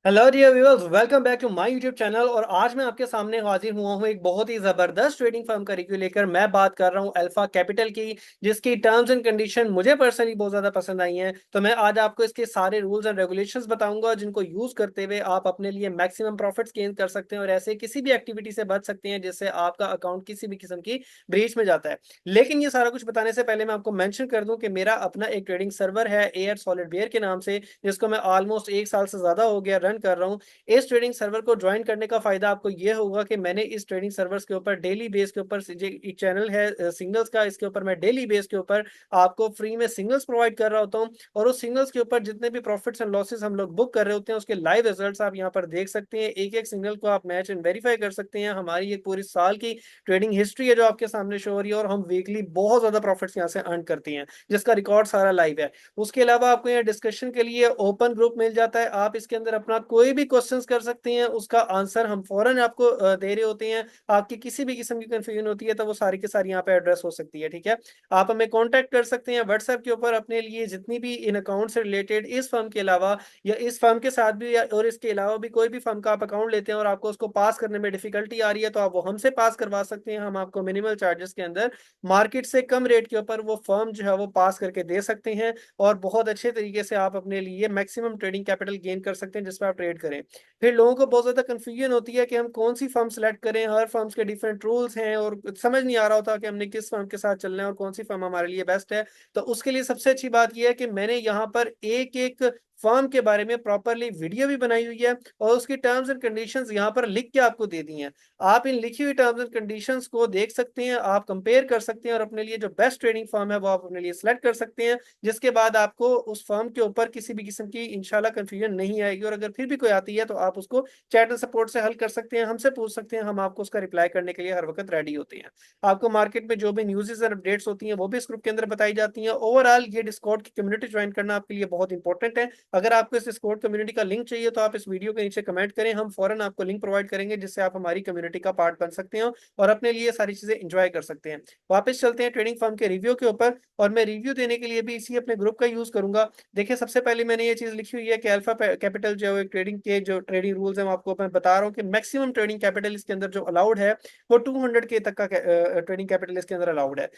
Hello dear viewers, welcome back to my YouTube channel. और आज मैं आपके सामने हाजिर हुआ हूं एक बहुत ही जबरदस्त ट्रेडिंग फर्म का रिव्यू लेकर। मैं बात कर रहा हूं अल्फा कैपिटल की, जिसकी टर्म्स एंड कंडीशन मुझे पर्सनली बहुत ज्यादा पसंद आई हैं। तो मैं आज आपको इसके सारे रूल्स एंड रेगुलेशंस बताऊंगा, जिनको यूज करते हुए आप अपने लिए मैक्सिमम प्रॉफिट्स गेन कर सकते हैं और ऐसे किसी भी एक्टिविटी से बच सकते हैं जिससे आपका अकाउंट किसी भी किस्म की ब्रीच में जाता है। लेकिन ये सारा कुछ बताने से पहले मैं आपको मेंशन कर दूं कि मेरा अपना एक ट्रेडिंग सर्वर है एयर सॉलिड बेयर के नाम से, जिसको मैं ऑलमोस्ट 1 साल से ज्यादा हो गया रन कर रहा हूँ। इस ट्रेडिंग सर्वर को ज्वाइन करने का फायदा आपको यह होगा कि मैंने इस ट्रेडिंग सर्वर्स के ऊपर डेली बेस के ऊपर एक चैनल है सिंगल्स का, इसके ऊपर मैं डेली बेस के ऊपर आपको फ्री में सिंगल्स प्रोवाइड कर रहा होता हूँ। और उस सिंगल्स के ऊपर जितने भी प्रॉफिट्स एंड लॉसेस हम लोग बुक कर रहे होते हैं, उसके लाइव रिजल्ट्स आप यहाँ पर देख सकते हैं। एक एक सिंगल को आप मैच एंड वेरीफाई कर सकते हैं। हमारी एक पूरी साल की ट्रेडिंग हिस्ट्री है जो आपके सामने शो हो रही है, और हम वीकली बहुत ज्यादा प्रॉफिट्स यहाँ से अर्न करते हैं, जिसका रिकॉर्ड सारा लाइव है। उसके अलावा आपको यहाँ डिस्कशन के लिए ओपन ग्रुप मिल जाता है। आप इसके अंदर अपना कोई भी क्वेश्चंस कर सकते हैं, उसका आंसर हम फौरन आपको दे रहे होते हैं। आपकी किसी भी किस्म की कंफ्यूजन होती है तो वो सारी की सारी यहाँ पे एड्रेस हो सकती है। ठीक है, आप हमें कांटेक्ट कर सकते हैं व्हाट्सएप के ऊपर अपने लिए जितनी भी इन अकाउंट से रिलेटेड, इस फर्म के अलावा या इस फर्म के साथ भी और इसके अलावा भी कोई भी फर्म का आप अकाउंट लेते हैं और आपको उसको पास करने में डिफिकल्टी आ रही है, तो आप वो हमसे पास करवा सकते हैं। हम आपको मिनिमल चार्जेस के अंदर मार्केट से कम रेट के ऊपर वो फर्म जो है वो पास करके दे सकते हैं, और बहुत अच्छे तरीके से आप अपने लिए मैक्सिमम ट्रेडिंग कैपिटल गेन कर सकते हैं जिसमें आप ट्रेड करें। फिर लोगों को बहुत ज्यादा कंफ्यूजन होती है कि हम कौन सी फर्म सेलेक्ट करें। हर फर्म्स के डिफरेंट रूल्स हैं और समझ नहीं आ रहा होता कि हमने किस फर्म के साथ चलना है और कौन सी फर्म हमारे लिए बेस्ट है। तो उसके लिए सबसे अच्छी बात यह है कि मैंने यहाँ पर एक एक फर्म के बारे में प्रॉपरली वीडियो भी बनाई हुई है, और उसकी टर्म्स एंड कंडीशंस यहाँ पर लिख के आपको दे दी हैं। आप इन लिखी हुई टर्म्स एंड कंडीशंस को देख सकते हैं, आप कंपेयर कर सकते हैं और अपने लिए जो बेस्ट ट्रेडिंग फर्म है वो आप अपने लिए सिलेक्ट कर सकते हैं, जिसके बाद आपको उस फर्म के ऊपर किसी भी किस्म की इंशाल्लाह कंफ्यूजन नहीं आएगी। और अगर फिर भी कोई आती है तो आप उसको चैट एंड सपोर्ट से हल कर सकते हैं, हमसे पूछ सकते हैं, हम आपको उसका रिप्लाई करने के लिए हर वक्त रेडी होते हैं। आपको मार्केट में जो भी न्यूज़ और अपडेट्स होती हैं वो भी इस ग्रुप के अंदर बताई जाती हैं। ओवरऑल ये डिस्कॉर्ड की कम्युनिटी ज्वाइन करना आपके लिए बहुत इंपॉर्टेंट है। अगर आपको इस डिस्कॉर्ड कम्युनिटी का लिंक चाहिए तो आप इस वीडियो के नीचे कमेंट करें, हम फौरन आपको लिंक प्रोवाइड करेंगे जिससे आप हमारी कम्युनिटी का पार्ट बन सकते हैं और अपने लिए सारी चीजें इंजॉय कर सकते हैं। वापस चलते हैं ट्रेडिंग फर्म के रिव्यू के ऊपर, और मैं रिव्यू देने के लिए भी इसी अपने ग्रुप का यूज करूंगा। देखिए, सबसे पहले मैंने ये चीज लिखी हुई है कि अल्फा कैपिटल जो है ट्रेडिंग के जो ट्रेडिंग रूल्स हैं, आपको मैं बता रहा हूँ कि मैक्सिमम ट्रेडिंग कैपिटल इसके अंदर जो अलाउड है वो 200 के तक का ट्रेडिंग कैपिटल इसके अंदर अलाउड है।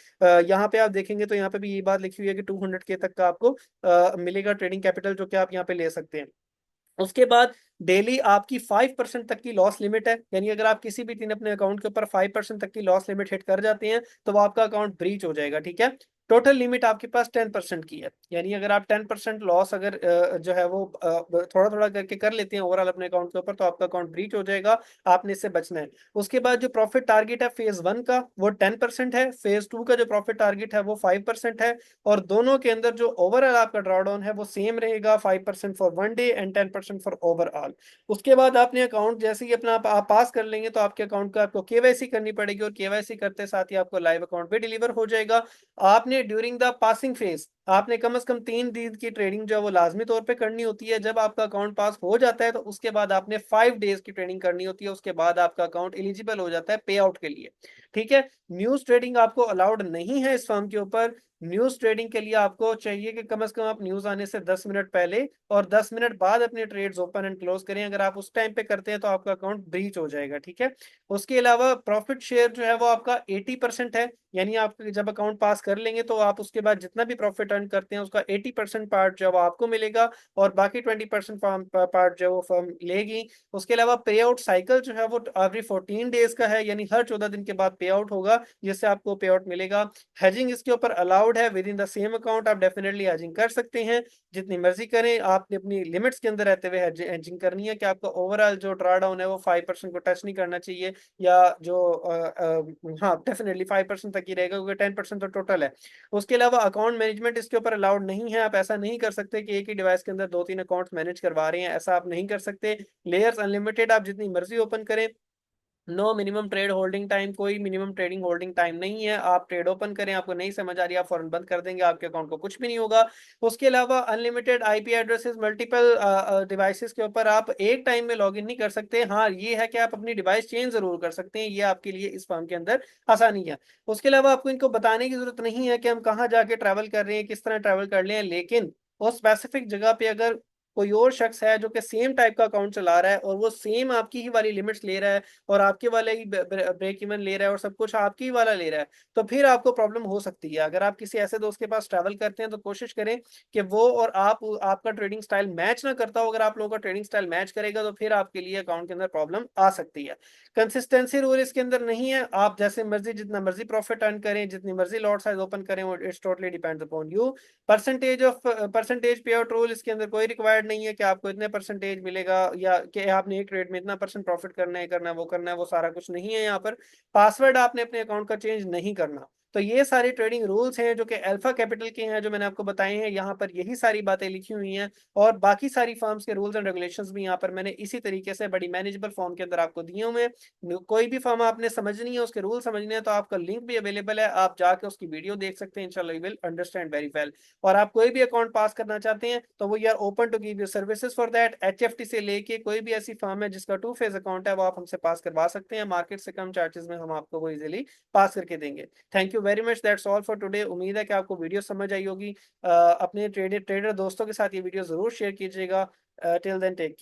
यहाँ पे आप देखेंगे तो यहाँ पे भी ये बात लिखी हुई है कि 200 के तक का आपको मिलेगा ट्रेडिंग कैपिटल, जो कि आप यहाँ पे ले सकते हैं। उसके बाद डेली आपकी 5% तक की लॉस लिमिट है, यानी अगर आप किसी भी दिन अपने अकाउंट के ऊपर 5% तक की लॉस लिमिट हिट कर जाते हैं तो वो आपका अकाउंट ब्रीच हो जाएगा। ठीक है, टोटल लिमिट आपके पास 10% की है, यानी अगर आप 10% लॉस अगर जो है वो थोड़ा थोड़ा करके कर लेते हैं ओवरऑल अपने अकाउंट के ऊपर, तो आपका अकाउंट ब्रीच हो जाएगा। आपने इससे बचना है। उसके बाद जो प्रॉफिट टारगेट है फेज 1 का वो 10% है, फेज 2 का जो प्रॉफिट टारगेट है वो 5% है। और दोनों के अंदर जो ओवरऑल आपका ड्रॉडाउन है वो सेम रहेगा, 5% for 1 day and 10% for overall. उसके बाद आपने अकाउंट जैसे ही अपना आप पास कर लेंगे तो आपके अकाउंट का आपको केवाईसी करनी पड़ेगी, और केवाईसी करते साथ ही आपको लाइव अकाउंट भी डिलीवर हो जाएगा। आपने ड्यूरिंग द पासिंग फेज आपने कम से कम 3 दिन की ट्रेडिंग जो है वो लाजमी तौर पे करनी होती है। जब आपका अकाउंट पास हो जाता है तो उसके बाद आपने 5 डेज की ट्रेडिंग करनी होती है, उसके बाद आपका अकाउंट एलिजिबल हो जाता है पे आउट के लिए। ठीक है, न्यूज ट्रेडिंग आपको अलाउड नहीं है इस फर्म के ऊपर। न्यूज ट्रेडिंग के लिए आपको चाहिए कि कम से कम आप न्यूज आने से 10 मिनट पहले और 10 मिनट बाद अपने ट्रेड्स ओपन एंड क्लोज करें। अगर आप उस टाइम पे करते हैं तो आपका अकाउंट ब्रीच हो जाएगा। ठीक है, उसके अलावा प्रॉफिट शेयर जो है वो आपका 80% है, यानी आप जब अकाउंट पास कर लेंगे तो आप उसके बाद जितना भी प्रॉफिट अर्न करते हैं उसका 80% पार्ट जो है वो आपको मिलेगा, और बाकी 20% पार्ट जो है वो फर्म लेगी। उसके अलावा पे आउट साइकिल जो है वो एवरी 14 डेज का है, यानी हर 14 दिन के बाद पे आउट होगा, जिससे आपको पे आउट मिलेगा। हैजिंग इसके ऊपर अलाउड है, with in the same account आप डेफिनेटली हैजिंग कर सकते हैं, जितनी मर्जी करें। आपने अपनी लिमिट्स के अंदर रहते हुए हैजिंग करनी है कि आपका ओवरऑल जो ड्रा डाउन है वो 5% को टच नहीं करना चाहिए, या जो हाँ डेफिनेटली 5% तक ही रहेगा, क्योंकि 10% तो टोटल है। उसके अलावा अकाउंट मैनेजमेंट इसके ऊपर अलाउड नहीं है। आप ऐसा नहीं कर सकते कि एक ही डिवाइस के अंदर 2-3 अकाउंट्स मैनेज करवा रहे हैं, ऐसा आप नहीं कर सकते। लेयर्स अनलिमिटेड, आप जितनी मर्जी ओपन करें। No minimum trade holding time, कोई मिनिमम ट्रेडिंग होल्डिंग टाइम नहीं है। आप ट्रेड ओपन करें, आपको नहीं समझ आ रही आप फौरन बंद कर देंगे, आपके अकाउंट को कुछ भी नहीं होगा। उसके अलावा unlimited IP addresses multiple devices के ऊपर आप एक टाइम में लॉगिन नहीं कर सकते। हाँ ये है कि आप अपनी डिवाइस चेंज जरूर कर सकते हैं, ये आपके लिए इस फॉर्म के अंदर आसानी है। उसके अलावा आपको इनको बताने की जरूरत नहीं है कि हम कहाँ जाके ट्रैवल कर रहे हैं, किस तरह ट्रैवल कर रहे हैं, लेकिन उस स्पेसिफिक जगह पे अगर कोई और शख्स है जो कि सेम टाइप का अकाउंट चला रहा है और वो सेम आपकी ही वाली लिमिट्स ले रहा है और आपके वाले ही ब्रेक इवन ले रहा है और सब कुछ आपकी ही वाला ले रहा है, तो फिर आपको प्रॉब्लम हो सकती है। अगर आप किसी ऐसे दोस्त के पास ट्रैवल करते हैं तो कोशिश करें कि वो और आप आपका ट्रेडिंग स्टाइल मैच ना करता हो। अगर आप लोगों का ट्रेडिंग स्टाइल मैच करेगा तो फिर आपके लिए अकाउंट के अंदर प्रॉब्लम आ सकती है। कंसिस्टेंसी रूल इसके अंदर नहीं है, आप जैसे मर्जी जितना मर्जी प्रॉफिट अर्न करें, जितनी मर्जी लॉट साइज ओपन करें, वो it's totally depends upon you. Percentage पे आउट रूल इसके अंदर कोई रिक्वायर्ड नहीं है कि आपको इतने परसेंटेज मिलेगा या कि आपने एक ट्रेड में इतना परसेंट प्रॉफिट करना है, वो सारा कुछ नहीं है यहाँ पर। पासवर्ड आपने अपने अकाउंट का चेंज नहीं करना। तो ये सारे ट्रेडिंग रूल्स हैं जो कि अल्फा कैपिटल के हैं, जो मैंने आपको बताए हैं। यहाँ पर यही सारी बातें लिखी हुई हैं और बाकी सारी फर्म्स के रूल्स एंड रेगुलेशंस भी यहाँ पर मैंने इसी तरीके से बड़ी मैनेजेबल फॉर्म के अंदर आपको दिए हुए हैं। कोई भी फर्म आपने समझनी है, उसके रूल समझने हैं, तो आपका लिंक भी अवेलेबल है, आप जाके उसकी वीडियो देख सकते हैं। इंशाल्लाह you will understand very well. और आप कोई भी अकाउंट पास करना चाहते हैं तो वो are open to give you services for that. HFT से लेके कोई भी ऐसी फर्म है जिसका 2 फेज अकाउंट है, वो आप हमसे पास करवा सकते हैं। मार्केट से कम चार्जेस में हम आपको वो इजीली पास करके देंगे। Thank you very much, that's all for today. उम्मीद है कि आपको वीडियो समझ आई होगी। अपने ट्रेडर दोस्तों के साथ ये वीडियो जरूर शेयर कीजिएगा। Till then take